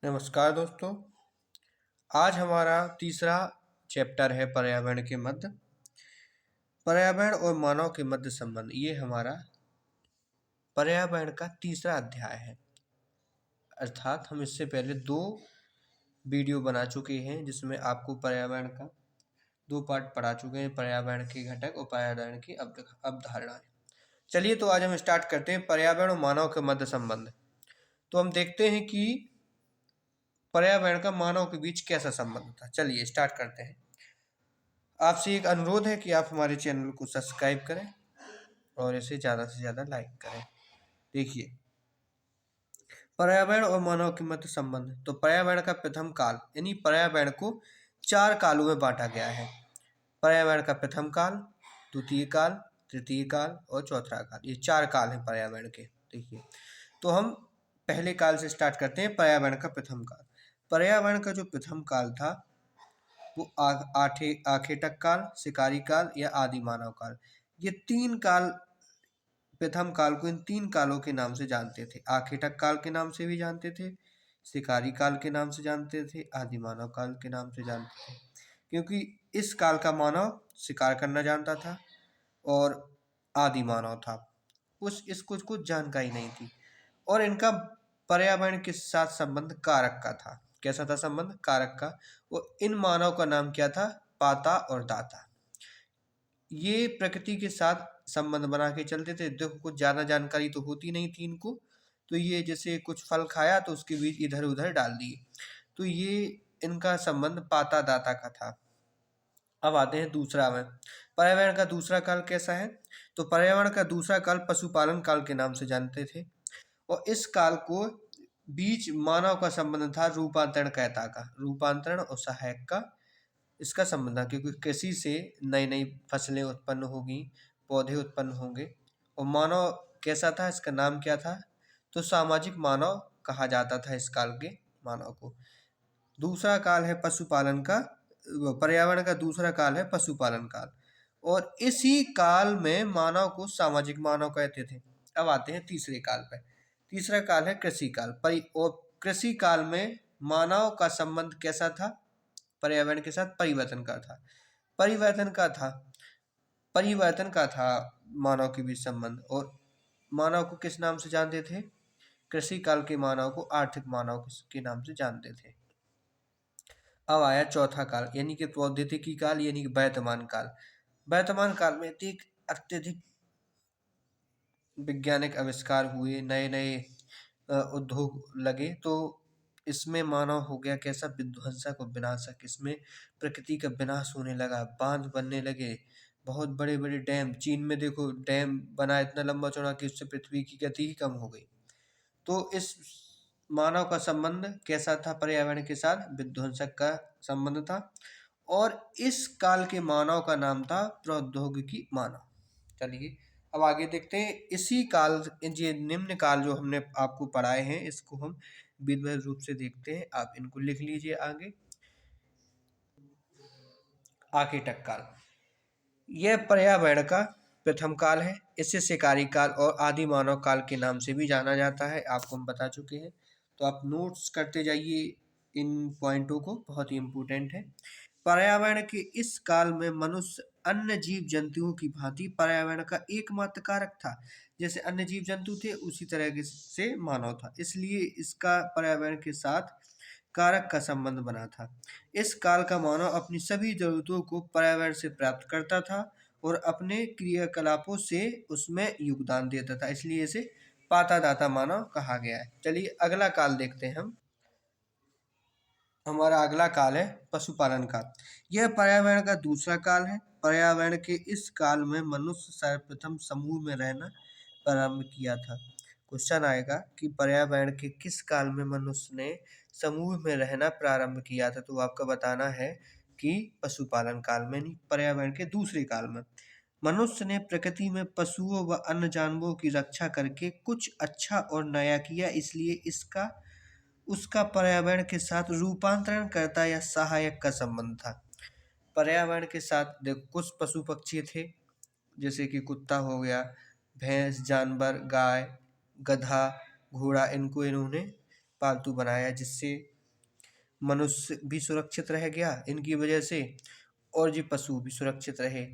नमस्कार दोस्तों। आज हमारा तीसरा चैप्टर है पर्यावरण के मध्य। पर्यावरण और मानव के मध्य संबंध, ये हमारा पर्यावरण का तीसरा अध्याय है। अर्थात हम इससे पहले दो वीडियो बना चुके हैं जिसमें आपको पर्यावरण का दो पार्ट पढ़ा चुके हैं, पर्यावरण के घटक और पर्यावरण की अवधारणाएं। चलिए तो आज हम स्टार्ट करते हैं पर्यावरण और मानव के मध्य संबंध। तो हम देखते हैं कि पर्यावरण का मानव के बीच कैसा संबंध था। चलिए स्टार्ट करते हैं। आपसे एक अनुरोध है कि आप हमारे चैनल को सब्सक्राइब करें और इसे ज़्यादा से ज़्यादा लाइक करें। देखिए, पर्यावरण और मानव के मध्य संबंध। तो पर्यावरण का प्रथम काल, यानी पर्यावरण को चार कालों में बांटा गया है। पर्यावरण का प्रथम काल, द्वितीय काल, तृतीय काल और चौथा काल, ये चार काल हैं पर्यावरण के। देखिए, तो हम पहले काल से स्टार्ट करते हैं, पर्यावरण का प्रथम काल। पर्यावरण का जो प्रथम काल था वो आखेटक काल, शिकारी काल या आदि मानव काल, ये तीन काल, प्रथम काल को इन तीन कालों के नाम से जानते थे। आखेटक काल के नाम से भी जानते थे, शिकारी काल के नाम से जानते थे, आदि मानव काल के नाम से जानते थे। क्योंकि इस काल का मानव शिकार करना जानता था और आदि मानव था, इसको कुछ जानकारी नहीं थी। और इनका पर्यावरण के साथ संबंध कारक का था। कैसा था संबंध? कारक का। और इन मानव का नाम क्या था? पाता और दाता। ये प्रकृति के साथ संबंध बना के चलते थे। देखो, कुछ ज़्यादा जानकारी तो होती नहीं थी इनको, तो ये जैसे कुछ फल खाया तो उसके बीज इधर उधर डाल दिए, तो ये इनका संबंध पाता दाता का था। अब आते हैं दूसरा में, पर्यावरण का दूसरा काल कैसा है? तो पर्यावरण का दूसरा काल पशुपालन काल के नाम से जानते थे। और इस काल को बीच मानव का संबंध था रूपांतरण कहता का, रूपांतरण और सहायक का इसका संबंध था। क्योंकि कृषि से नई नई फसलें उत्पन्न होगी, पौधे उत्पन्न होंगे। और मानव कैसा था? इसका नाम क्या था? तो सामाजिक मानव कहा जाता था इस काल के मानव को। दूसरा काल है पशुपालन का, पर्यावरण का दूसरा काल है पशुपालन काल। और इसी काल में मानव को सामाजिक मानव कहते थे। अब आते हैं तीसरे काल पे। तीसरा काल है कृषि काल। और कृषि काल में मानव का संबंध कैसा था? पर्यावरण के साथ परिवर्तन का था, परिवर्तन का था मानव के बीच संबंध। और मानव को किस नाम से जानते थे? कृषि काल के मानव को आर्थिक मानव के नाम से जानते थे। अब आया चौथा काल, यानी कि प्रौद्योगिकी काल, यानी कि वर्तमान काल। वर्तमान काल में अत्यधिक वैज्ञानिक आविष्कार हुए, नए नए उद्योग लगे, तो इसमें मानव हो गया कैसा? विध्वंसक और विनाशक। इसमें प्रकृति का विनाश होने लगा, बांध बनने लगे, बहुत बड़े बड़े डैम। चीन में देखो, डैम बना इतना लंबा चौड़ा कि उससे पृथ्वी की गति ही कम हो गई। तो इस मानव का संबंध कैसा था? पर्यावरण के साथ विध्वंसक का संबंध था। और इस काल के मानव का नाम था प्रौद्योगिकी मानव। चलिए अब आगे देखते हैं। इसी काल, ये निम्न काल जो हमने आपको पढ़ाए हैं, इसको हम विधिवत रूप से देखते हैं। आप इनको लिख लीजिए आगे। आकेटक काल, यह पर्यावरण का प्रथम काल है। इसे शिकारी काल और आदि मानव काल के नाम से भी जाना जाता है, आपको हम बता चुके हैं। तो आप नोट्स करते जाइए इन पॉइंटों को, बहुत ही इम्पोर्टेंट है। पर्यावरण के इस काल में मनुष्य अन्य जीव जंतुओं की भांति पर्यावरण का एकमात्र कारक था। जैसे अन्य जीव जंतु थे, उसी तरह से मानव था, इसलिए इसका पर्यावरण के साथ कारक का संबंध बना था। इस काल का मानव अपनी सभी जरूरतों को पर्यावरण से प्राप्त करता था और अपने क्रियाकलापों से उसमें योगदान देता था, इसलिए इसे पाता दाता मानव कहा गया है। चलिए अगला काल देखते हैं हम। हमारा अगला काल है पशुपालन काल। यह पर्यावरण का दूसरा काल है। पर्यावरण के इस काल में मनुष्य सर्वप्रथम समूह में रहना प्रारंभ किया था। क्वेश्चन आएगा कि पर्यावरण के किस काल में मनुष्य ने समूह में रहना प्रारंभ किया था? तो आपका बताना है कि पशुपालन काल में, नहीं, पर्यावरण के दूसरे काल में। मनुष्य ने प्रकृति में पशुओं व अन्य जानवरों की रक्षा करके कुछ अच्छा और नया किया, इसलिए इसका उसका पर्यावरण के साथ रूपांतरण करता या सहायक का संबंध था। पर्यावरण के साथ देखो, कुछ पशु पक्षी थे जैसे कि कुत्ता हो गया, भैंस, जानवर, गाय, गधा, घोड़ा, इनको इन्होंने पालतू बनाया, जिससे मनुष्य भी सुरक्षित रह गया इनकी वजह से, और ये पशु भी सुरक्षित रहे।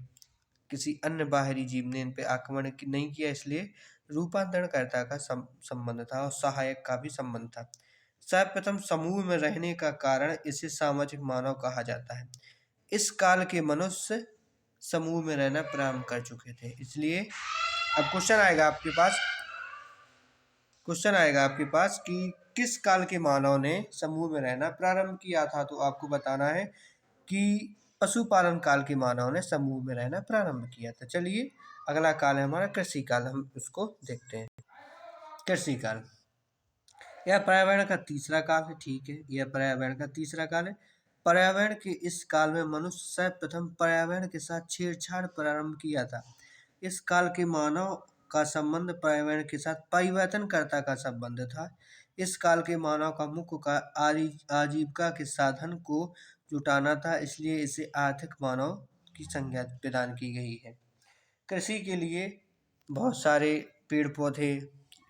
किसी अन्य बाहरी जीव ने इन पे आक्रमण नहीं किया, इसलिए रूपांतरणकर्ता का संबंध था और सहायक का भी संबंध था। सर्वप्रथम समूह में रहने का कारण इसे सामाजिक मानव कहा जाता है। इस काल के मनुष्य समूह में रहना प्रारंभ कर चुके थे, इसलिए अब क्वेश्चन आएगा आपके पास कि किस काल के मानव ने समूह में रहना प्रारंभ किया था। तो आपको बताना है कि पशुपालन काल के मानव ने समूह में रहना प्रारंभ किया था। चलिए अगला काल है हमारा कृषि काल, हम उसको देखते हैं। कृषि काल यह पर्यावरण का तीसरा काल है। ठीक है, यह पर्यावरण का तीसरा काल है। पर्यावरण के इस काल में मनुष्य सर्वप्रथम पर्यावरण के साथ छेड़छाड़ प्रारंभ किया था। इस काल के मानव का संबंध पर्यावरण के साथ परिवर्तनकर्ता का संबंध था। इस काल के मानव का मुख्य कार्य आजीविका के साधन को जुटाना था, इसलिए इसे आर्थिक मानव की संज्ञा प्रदान की गई है। कृषि के लिए बहुत सारे पेड़ पौधे,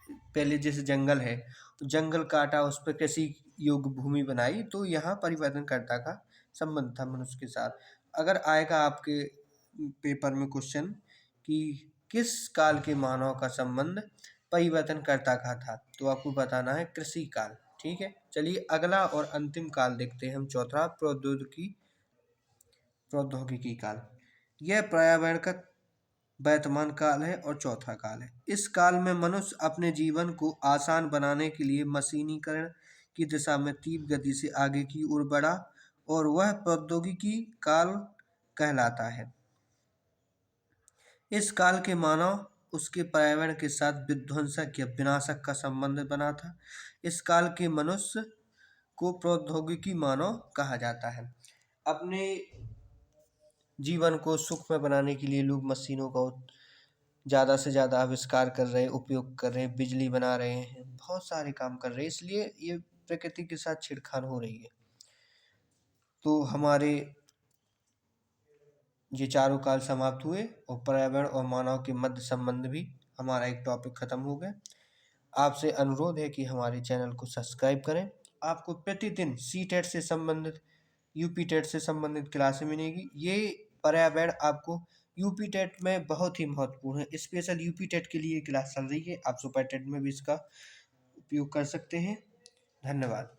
पहले जैसे जंगल है तो जंगल काटा, उस पर कृषि योग्य भूमि बनाई, तो यहाँ परिवर्तनकर्ता का संबंध था मनुष्य के साथ। अगर आएगा आपके पेपर में क्वेश्चन कि किस काल के मानव का संबंध परिवर्तनकर्ता का था, तो आपको बताना है कृषि काल। ठीक है, चलिए अगला और अंतिम काल देखते हैं हम, चौथा प्रौद्योगिकी काल। यह पर्यावरण का वर्तमान काल है और चौथा काल है। इस काल में मनुष्य अपने जीवन को आसान बनाने के लिए मशीनीकरण की दिशा में तीव्र गति से आगे की ओर बढ़ा, और वह प्रौद्योगिकी काल कहलाता है। इस काल के मानव उसके पर्यावरण के साथ विध्वंसक या विनाशक का संबंध बना था। इस काल के मनुष्य को प्रौद्योगिकी मानव कहा जाता है। अपने जीवन को सुखमय बनाने के लिए लोग मशीनों का ज़्यादा से ज़्यादा आविष्कार कर रहे हैं, उपयोग कर रहे हैं, बिजली बना रहे हैं, बहुत सारे काम कर रहे हैं, इसलिए ये प्रकृति के साथ छेड़खानी हो रही है। तो हमारे ये चारों काल समाप्त हुए और पर्यावरण और मानव के मध्य संबंध भी, हमारा एक टॉपिक खत्म हो गया। आपसे अनुरोध है कि हमारे चैनल को सब्सक्राइब करें। आपको प्रतिदिन सी-टेट से संबंधित, यूपी टेट से संबंधित क्लासें मिलेगी। ये पर्यावरण आपको यूपी टेट में बहुत ही महत्वपूर्ण है, स्पेशल यूपी टेट के लिए क्लास चल रही है। आप सुपर टेट में भी इसका उपयोग कर सकते हैं। धन्यवाद।